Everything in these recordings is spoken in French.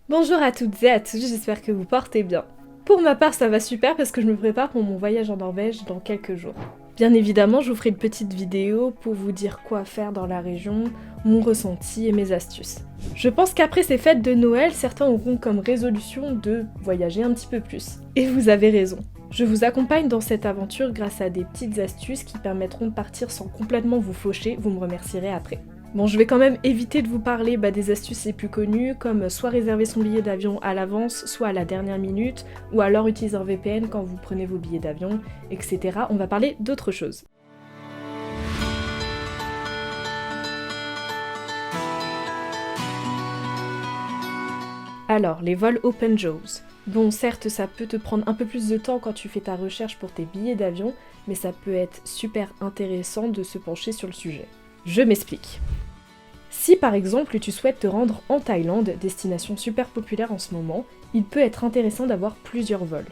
Bonjour à toutes et à tous, j'espère que vous portez bien. Pour ma part, ça va super parce que je me prépare pour mon voyage en Norvège dans quelques jours. Bien évidemment, je vous ferai une petite vidéo pour vous dire quoi faire dans la région, mon ressenti et mes astuces. Je pense qu'après ces fêtes de Noël, certains auront comme résolution de voyager un petit peu plus. Et vous avez raison. Je vous accompagne dans cette aventure grâce à des petites astuces qui permettront de partir sans complètement vous faucher, vous me remercierez après. Bon, je vais quand même éviter de vous parler des astuces les plus connues, comme soit réserver son billet d'avion à l'avance, soit à la dernière minute, ou alors utiliser un VPN quand vous prenez vos billets d'avion, etc. On va parler d'autre chose. Alors, les vols Open Jaws. Bon, certes, ça peut te prendre un peu plus de temps quand tu fais ta recherche pour tes billets d'avion, mais ça peut être super intéressant de se pencher sur le sujet. Je m'explique. Si par exemple tu souhaites te rendre en Thaïlande, destination super populaire en ce moment, il peut être intéressant d'avoir plusieurs vols.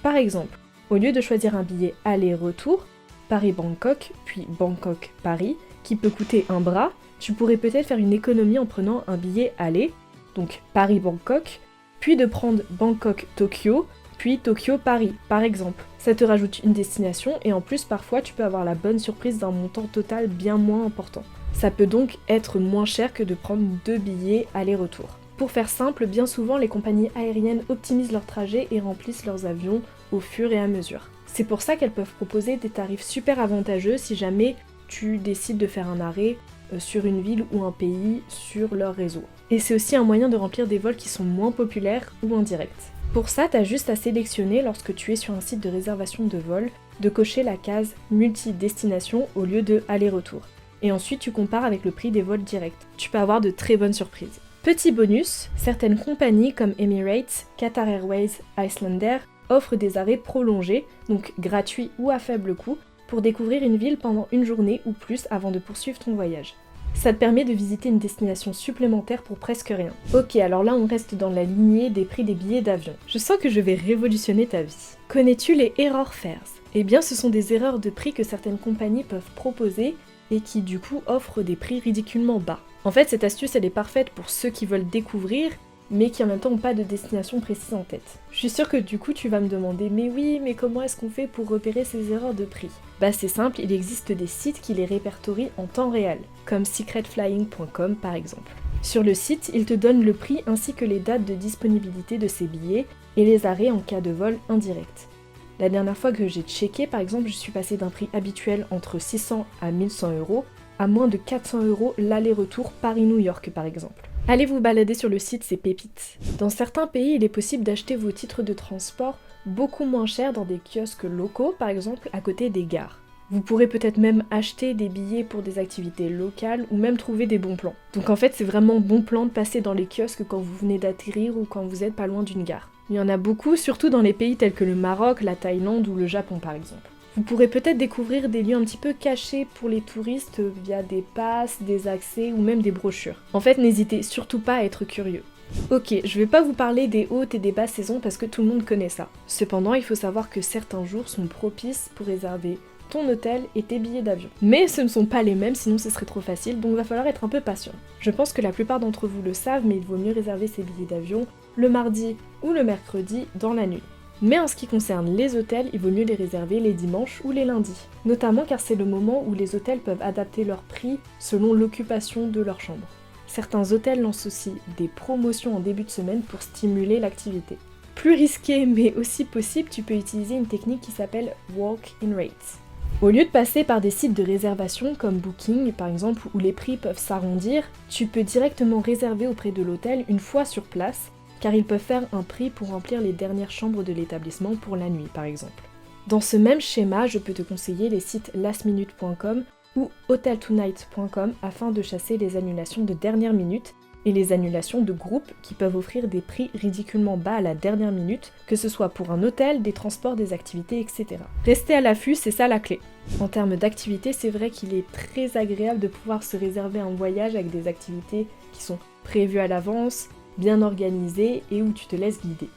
Par exemple, au lieu de choisir un billet aller-retour, Paris-Bangkok, puis Bangkok-Paris, qui peut coûter un bras, tu pourrais peut-être faire une économie en prenant un billet aller, donc Paris-Bangkok, puis de prendre Bangkok-Tokyo, puis Tokyo-Paris, par exemple. Ça te rajoute une destination et en plus parfois tu peux avoir la bonne surprise d'un montant total bien moins important. Ça peut donc être moins cher que de prendre 2 billets aller-retour. Pour faire simple, bien souvent les compagnies aériennes optimisent leurs trajets et remplissent leurs avions au fur et à mesure. C'est pour ça qu'elles peuvent proposer des tarifs super avantageux si jamais tu décides de faire un arrêt sur une ville ou un pays sur leur réseau. Et c'est aussi un moyen de remplir des vols qui sont moins populaires ou indirects. Pour ça, t'as juste à sélectionner lorsque tu es sur un site de réservation de vol, de cocher la case multi-destination au lieu de aller-retour. Et ensuite tu compares avec le prix des vols directs. Tu peux avoir de très bonnes surprises. Petit bonus, certaines compagnies comme Emirates, Qatar Airways, Icelandair offrent des arrêts prolongés, donc gratuits ou à faible coût, pour découvrir une ville pendant une journée ou plus avant de poursuivre ton voyage. Ça te permet de visiter une destination supplémentaire pour presque rien. Ok, alors là on reste dans la lignée des prix des billets d'avion. Je sens que je vais révolutionner ta vie. Connais-tu les error fares ? Eh bien ce sont des erreurs de prix que certaines compagnies peuvent proposer et qui du coup offrent des prix ridiculement bas. En fait, cette astuce elle est parfaite pour ceux qui veulent découvrir, mais qui en même temps n'ont pas de destination précise en tête. Je suis sûre que du coup tu vas me demander, mais oui, mais comment est-ce qu'on fait pour repérer ces erreurs de prix ? Bah c'est simple, il existe des sites qui les répertorient en temps réel, comme secretflying.com par exemple. Sur le site, ils te donnent le prix ainsi que les dates de disponibilité de ces billets et les arrêts en cas de vol indirect. La dernière fois que j'ai checké, par exemple, je suis passée d'un prix habituel entre 600 à 1100 € à moins de 400 € l'aller-retour Paris-New York par exemple. Allez vous balader sur le site, c'est pépite. Dans certains pays, il est possible d'acheter vos titres de transport beaucoup moins cher dans des kiosques locaux, par exemple à côté des gares. Vous pourrez peut-être même acheter des billets pour des activités locales ou même trouver des bons plans. Donc en fait, c'est vraiment bon plan de passer dans les kiosques quand vous venez d'atterrir ou quand vous êtes pas loin d'une gare. Il y en a beaucoup, surtout dans les pays tels que le Maroc, la Thaïlande ou le Japon par exemple. Vous pourrez peut-être découvrir des lieux un petit peu cachés pour les touristes via des passes, des accès ou même des brochures. En fait, n'hésitez surtout pas à être curieux. Ok, je vais pas vous parler des hautes et des basses saisons parce que tout le monde connaît ça. Cependant, il faut savoir que certains jours sont propices pour réserver ton hôtel et tes billets d'avion. Mais ce ne sont pas les mêmes, sinon ce serait trop facile, donc va falloir être un peu patient. Je pense que la plupart d'entre vous le savent, mais il vaut mieux réserver ses billets d'avion le mardi ou le mercredi dans la nuit. Mais en ce qui concerne les hôtels, il vaut mieux les réserver les dimanches ou les lundis. Notamment car c'est le moment où les hôtels peuvent adapter leur prix selon l'occupation de leur chambre. Certains hôtels lancent aussi des promotions en début de semaine pour stimuler l'activité. Plus risqué mais aussi possible, tu peux utiliser une technique qui s'appelle walk-in rates. Au lieu de passer par des sites de réservation comme Booking par exemple où les prix peuvent s'arrondir, tu peux directement réserver auprès de l'hôtel une fois sur place car ils peuvent faire un prix pour remplir les dernières chambres de l'établissement pour la nuit par exemple. Dans ce même schéma, je peux te conseiller les sites lastminute.com ou hoteltonight.com afin de chasser les annulations de dernière minute et les annulations de groupe qui peuvent offrir des prix ridiculement bas à la dernière minute, que ce soit pour un hôtel, des transports, des activités, etc. Restez à l'affût, c'est ça la clé. En termes d'activités, c'est vrai qu'il est très agréable de pouvoir se réserver un voyage avec des activités qui sont prévues à l'avance, bien organisées et où tu te laisses guider.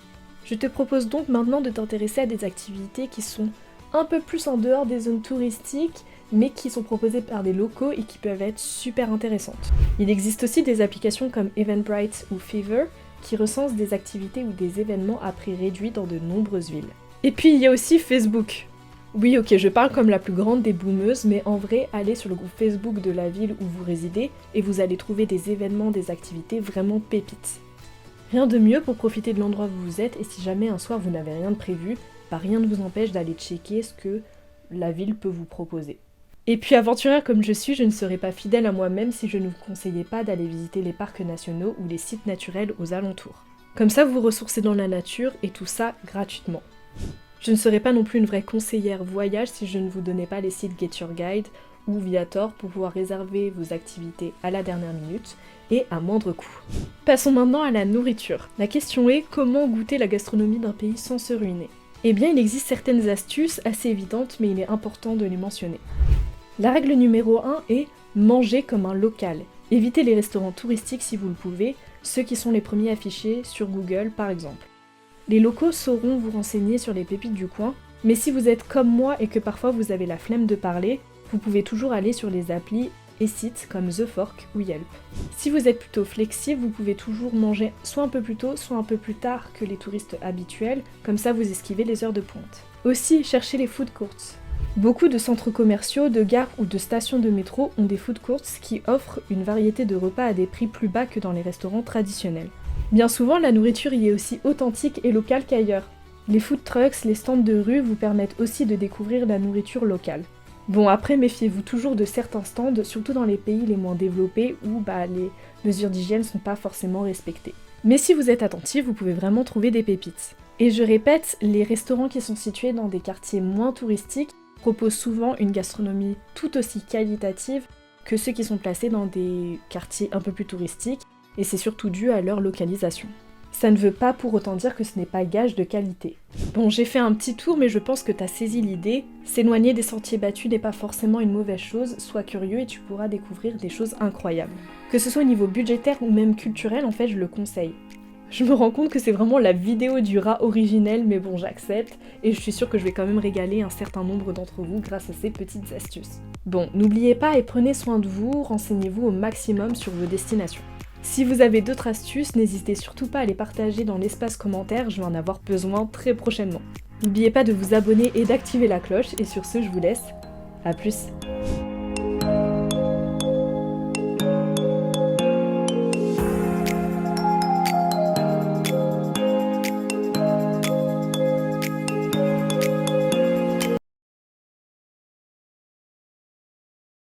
Je te propose donc maintenant de t'intéresser à des activités qui sont un peu plus en dehors des zones touristiques, mais qui sont proposées par des locaux et qui peuvent être super intéressantes. Il existe aussi des applications comme Eventbrite ou Fever qui recense des activités ou des événements à prix réduit dans de nombreuses villes. Et puis il y a aussi Facebook. Oui, ok, je parle comme la plus grande des boomeuses, mais en vrai, allez sur le groupe Facebook de la ville où vous résidez et vous allez trouver des événements, des activités vraiment pépites. Rien de mieux pour profiter de l'endroit où vous êtes, et si jamais un soir vous n'avez rien de prévu, bah rien ne vous empêche d'aller checker ce que la ville peut vous proposer. Et puis aventurière comme je suis, je ne serais pas fidèle à moi-même si je ne vous conseillais pas d'aller visiter les parcs nationaux ou les sites naturels aux alentours. Comme ça, vous vous ressourcez dans la nature et tout ça gratuitement. Je ne serais pas non plus une vraie conseillère voyage si je ne vous donnais pas les sites Get Your Guide ou Viator pour pouvoir réserver vos activités à la dernière minute et à moindre coût. Passons maintenant à la nourriture. La question est comment goûter la gastronomie d'un pays sans se ruiner? Eh bien, il existe certaines astuces assez évidentes, mais il est important de les mentionner. La règle numéro 1 est manger comme un local. Évitez les restaurants touristiques si vous le pouvez, ceux qui sont les premiers affichés sur Google par exemple. Les locaux sauront vous renseigner sur les pépites du coin, mais si vous êtes comme moi et que parfois vous avez la flemme de parler, vous pouvez toujours aller sur les applis et sites comme The Fork ou Yelp. Si vous êtes plutôt flexible, vous pouvez toujours manger soit un peu plus tôt, soit un peu plus tard que les touristes habituels, comme ça vous esquivez les heures de pointe. Aussi, cherchez les food courts. Beaucoup de centres commerciaux, de gares ou de stations de métro ont des food courts qui offrent une variété de repas à des prix plus bas que dans les restaurants traditionnels. Bien souvent, la nourriture y est aussi authentique et locale qu'ailleurs. Les food trucks, les stands de rue vous permettent aussi de découvrir la nourriture locale. Bon, après, méfiez-vous toujours de certains stands, surtout dans les pays les moins développés où les mesures d'hygiène sont pas forcément respectées. Mais si vous êtes attentif, vous pouvez vraiment trouver des pépites. Et je répète, les restaurants qui sont situés dans des quartiers moins touristiques proposent souvent une gastronomie tout aussi qualitative que ceux qui sont placés dans des quartiers un peu plus touristiques, et c'est surtout dû à leur localisation. Ça ne veut pas pour autant dire que ce n'est pas gage de qualité. Bon, j'ai fait un petit tour, mais je pense que t'as saisi l'idée. S'éloigner des sentiers battus n'est pas forcément une mauvaise chose, sois curieux et tu pourras découvrir des choses incroyables. Que ce soit au niveau budgétaire ou même culturel, en fait, je le conseille. Je me rends compte que c'est vraiment la vidéo du rat originel, mais bon, j'accepte, et je suis sûre que je vais quand même régaler un certain nombre d'entre vous grâce à ces petites astuces. Bon, n'oubliez pas et prenez soin de vous, renseignez-vous au maximum sur vos destinations. Si vous avez d'autres astuces, n'hésitez surtout pas à les partager dans l'espace commentaire, je vais en avoir besoin très prochainement. N'oubliez pas de vous abonner et d'activer la cloche, et sur ce, je vous laisse. À plus.